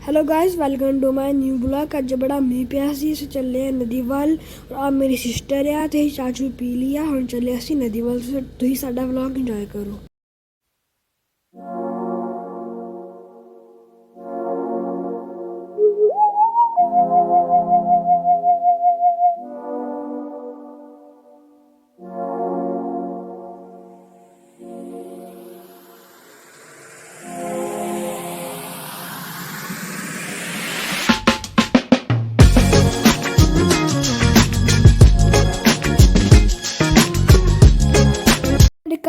Hello guys, welcome to my new blog. अज बड़ा मीह पिया सी, असीं चले नदी वाल। आ मेरी सिस्टर है ते चाचू पी लिया। हुण चले असीं नदी वाल। तुसीं साडा व्लॉग इंजॉय करो।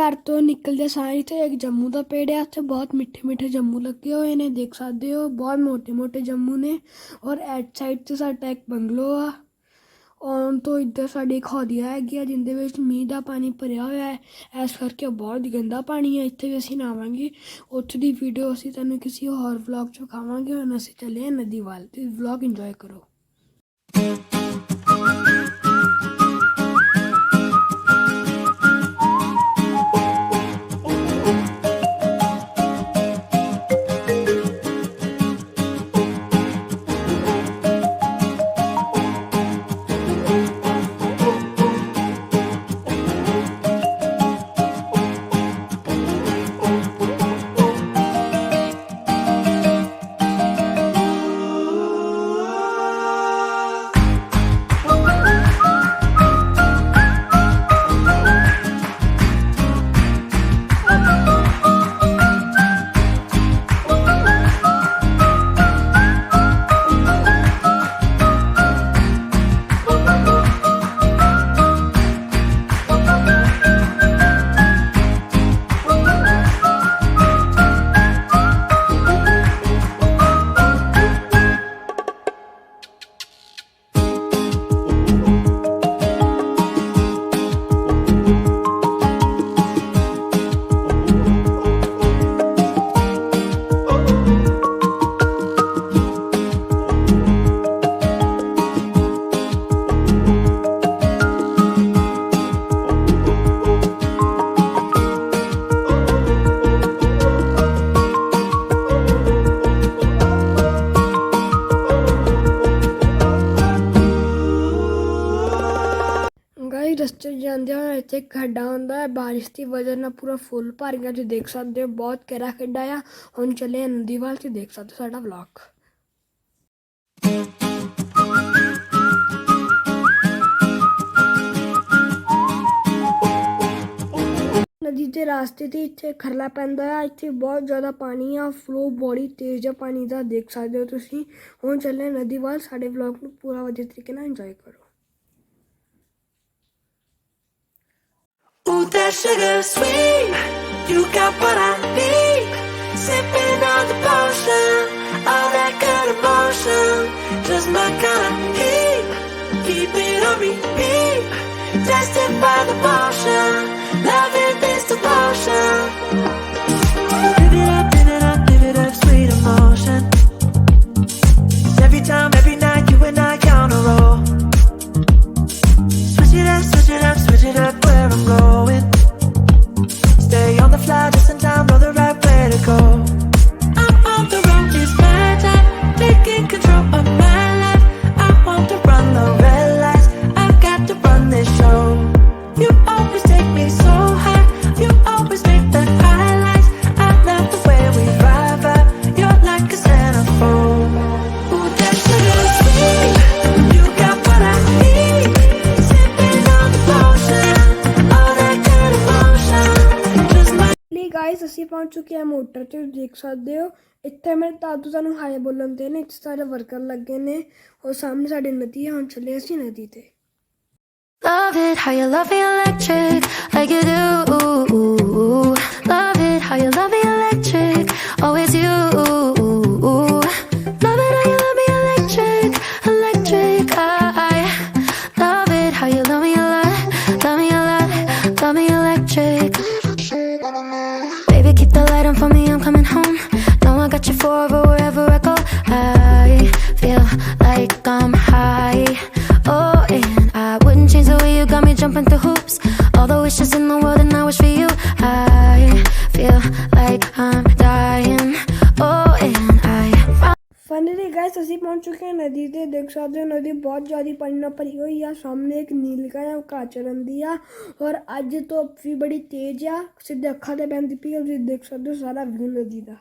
घर तो निकलदे सार इत्थे एक जम्मू का पेड़ है। उत्थे बहुत मिठे मिठे जम्मू लगे हुए ने, देख सकते हो। बहुत मोटे मोटे जम्मू ने। और एट साइड से साडा एक बंगलो आ। और तो इधर साडी एक हौदिया हैगी जिंदे विच मींह का पानी भरिया होया है। इस करके बहुत गंदा पानी है। इत्थे भी असीं नावांगे। उत्थे दी वीडियो असीं तुहानूं किसी होर व्लॉग च विखावांगे। हुण असीं चले नदी वाल। ते व्लॉग इंजॉय करो। रस्ते जाते हैं इतने खड्डा होंदा है। बारिश की वजह ना पूरा फुल भर गया। जो देख सकते हो बहुत गहरा खड्डा आ। हुण चले नदी वाल। ते देख सकते हो साडा व्लॉग। नदी के रास्ते ते इत्थे खरला पैंदा है। इत्थे बहुत ज़्यादा पानी आ। फ्लो बड़ी तेज है पानी का, देख सकते हो तुसीं। हुण चले नदी वाल। साडे व्लॉग नूं पूरा वधिया तरीके नाल इंजॉय करो। Ooh, that sugar sweet, you got what I need. Sipping on the potion, all that good emotion, just my kind of heat. Keep it on repeat, tested by the motion, loving this devotion. Live it up, live it up, live it up, sweet emotion. Every time, every night, you and I on a roll. Switch it up, switch it up, switch it up, where I'm going. Stay on the fly, just in time, know the right way to go. I'm on the road, it's my time, taking control of my life. I want to run the red lights, I've got to run this show. You always take me so high, you always make the highlights. I love the way we vibe out, you're like a centerfold. Ooh, that sugar sweet, you got what I need. Guys असीं पहुंच चुके हैं motor ते, देख सकते हो। इत्थे मेरे दादू सानूं हाय बोलन दे ने। इत्थे सारे वर्कर लगे ने और सामने साडी नदी है। हुण चले असीं नदी ते। Love it how you love me electric like you do. Love it how you love me electric, always you. Love it how you love me electric, electric. I love it how you love me a lot, love me a lot, love me electric. Baby, keep the light on for me, I'm coming home. Know I got you forever wherever I go. I feel like I'm high. Oh, and I wouldn't change the way you got me jumping through hoops. All the wishes in the world and I wish for you. I feel like I'm dying. Oh, and I guys ਅਸੀਂ ਪਹੁੰਚ ਚੁੱਕੇ ਹਾਂ ਨਦੀ ਤੇ। ਦੇਖ ਸਕਦੇ ਹੋ ਨਦੀ ਬਹੁਤ ਜ਼ਿਆਦਾ ਪਾਣੀ ਨਾਲ ਭਰੀ ਹੋਈ ਆ। ਸਾਹਮਣੇ ਇੱਕ ਨੀਲਗਾ ਆ, ਉਹ ਘਾਹ 'ਚ ਰਹਿੰਦੀ ਆ। ਔਰ ਅੱਜ ਧੁੱਪ ਵੀ ਬੜੀ ਤੇਜ਼ ਆ, ਸਿੱਧੇ ਅੱਖਾਂ 'ਤੇ ਪੈਂਦੀ ਪਈ। ਤੁਸੀਂ ਦੇਖ ਸਕਦੇ ਹੋ ਸਾਰਾ ਵਿਊ ਨਦੀ ਦਾ।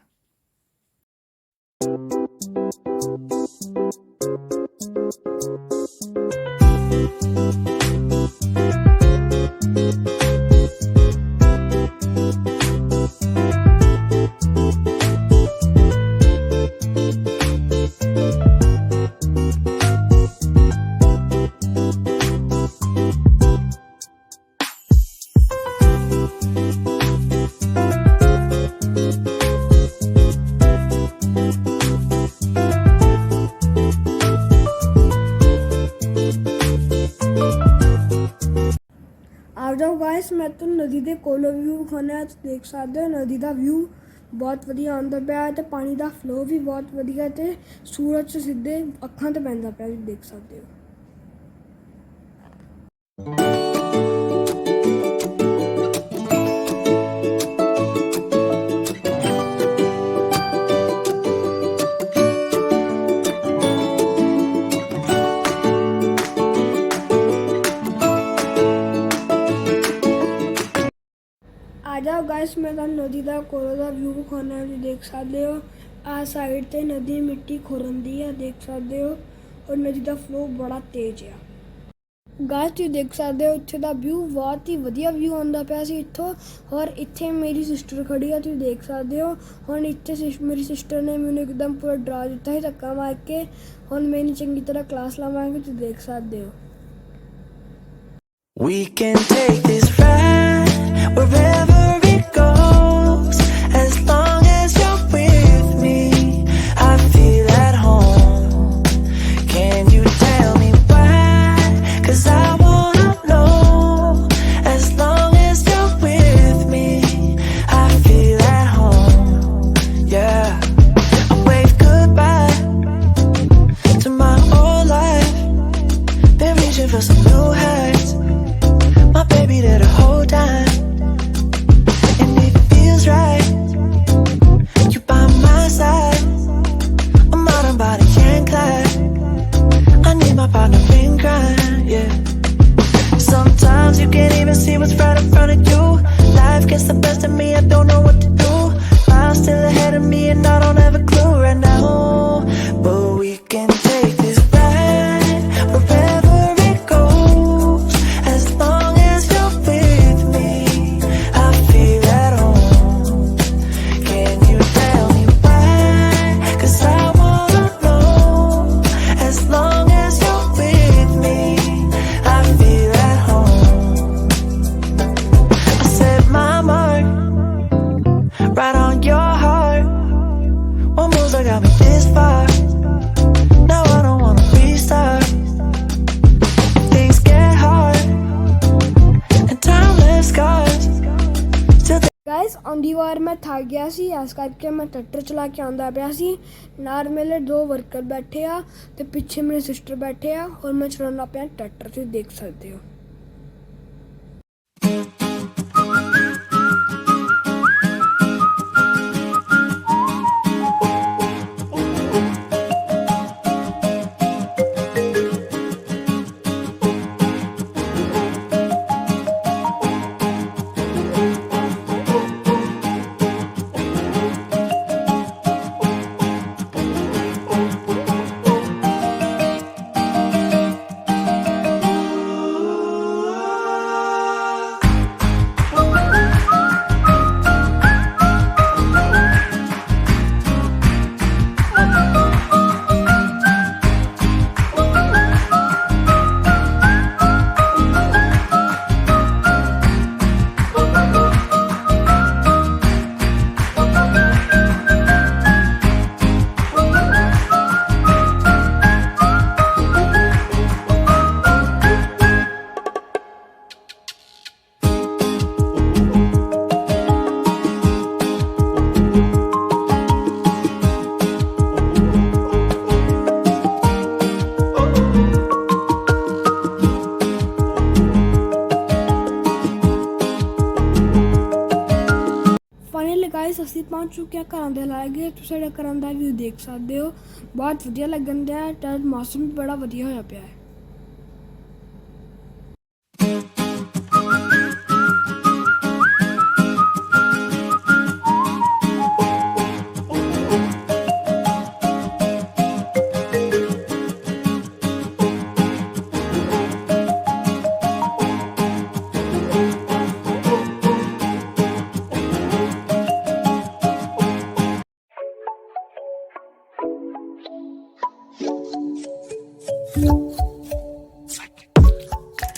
ਆ ਜਾਓ ਗਾਇਸ, ਮੈਂ ਤੁਹਾਨੂੰ ਨਦੀ ਦੇ ਕੋਲੋਂ ਵਿਊ ਵਿਖਾਉਣਾ। ਦੇਖ ਸਕਦੇ ਹੋ ਨਦੀ ਦਾ ਵਿਊ ਬਹੁਤ ਵਧੀਆ ਆਉਂਦਾ ਪਿਆ ਤੇ ਪਾਣੀ ਦਾ ਫਲੋ ਵੀ ਬਹੁਤ ਵਧੀਆ ਤੇ ਸੂਰਜ ਸਿੱਧੇ ਅੱਖਾਂ 'ਤੇ ਪੈਂਦਾ ਪਿਆ, ਤੁਸੀਂ ਦੇਖ ਸਕਦੇ ਹੋ। आ जाओ गाइस, मैं नदी का कोलों का व्यू विखाना। देख सकते हो आ साइड ते नदी मिट्टी खुरंदी है, देख सकते हो। और नदी का फ्लो बड़ा तेज है गाइस, तुम देख सकते हो। इत्थे का व्यू बहुत ही वधिया व्यू आता पाया सी इत्थों। और इत्थे मेरी सिस्टर खड़ी है, तुम देख सकते हो। हुण इत्थे मेरी सिस्टर ने मैंने एकदम पूरा डरा दिता है धक्का मार के। हुण मैंने चंगी तरह क्लास लावांगे, तुम देख सकते हो। We can take this ride wherever it goes, as long as you're with me. I feel at home. Can you tell me why? 'Cause I wanna know. As long as you're with me, I feel at home. Yeah, I wave goodbye to my old life. Been reaching for some new heights. My baby there the whole time, and it feels right. You by my side, I'm out and body can't climb. I need my partner in crime, yeah. Sometimes you can't even see what's right in front of you. Life gets the best of me, I don't know what to do. Miles still ahead of me and I don't have a clue right now. But we can take this ride wherever it goes, as long as you're with me. I feel at home. Can you tell me why? 'Cause I wanna know. As long as you're with me, I feel at home. I set my mark right on your heart. One moves that got me this far. Now I don't wanna restart. Things get hard and time left scars. Still guys ਆਉਂਦੀ ਵਾਰ ਮੈਂ ਥੱਕ ਗਿਆ ਸੀ, ਇਸ ਕਰਕੇ ਮੈਂ tractor ਚਲਾ ਕੇ ਆਉਂਦਾ ਪਿਆ ਸੀ। ਨਾਲ ਮੇਰੇ 2 ਵਰਕਰ ਬੈਠੇ ਆ ਤੇ ਪਿੱਛੇ ਮੇਰੇ ਸਿਸਟਰ ਬੈਠੇ ਆ। ਔਰ ਮੈਂ ਚਲਾਉਂਦਾ ਪਿਆ ਟਰੈਕਟਰ, ਤੁਸੀਂ ਦੇਖ ਸਕਦੇ ਹੋ। ਚੁੱਕਿਆ ਘਰਾਂ ਦੇ ਲਾਗੇ। ਤੁਸੀਂ ਸਾਡੇ ਘਰਾਂ ਦਾ ਵਿਊ ਦੇਖ ਸਕਦੇ ਹੋ, ਬਹੁਤ ਵਧੀਆ ਲੱਗਣ ਡਿਆ ਤੇ ਮੌਸਮ ਵੀ ਬੜਾ ਵਧੀਆ ਹੋਇਆ ਪਿਆ ਹੈ।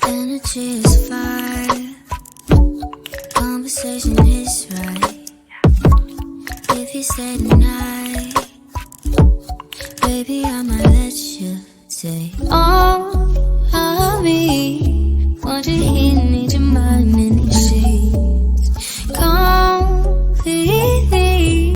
Energy is fire, conversation is right. If you stay tonight, baby, I might let you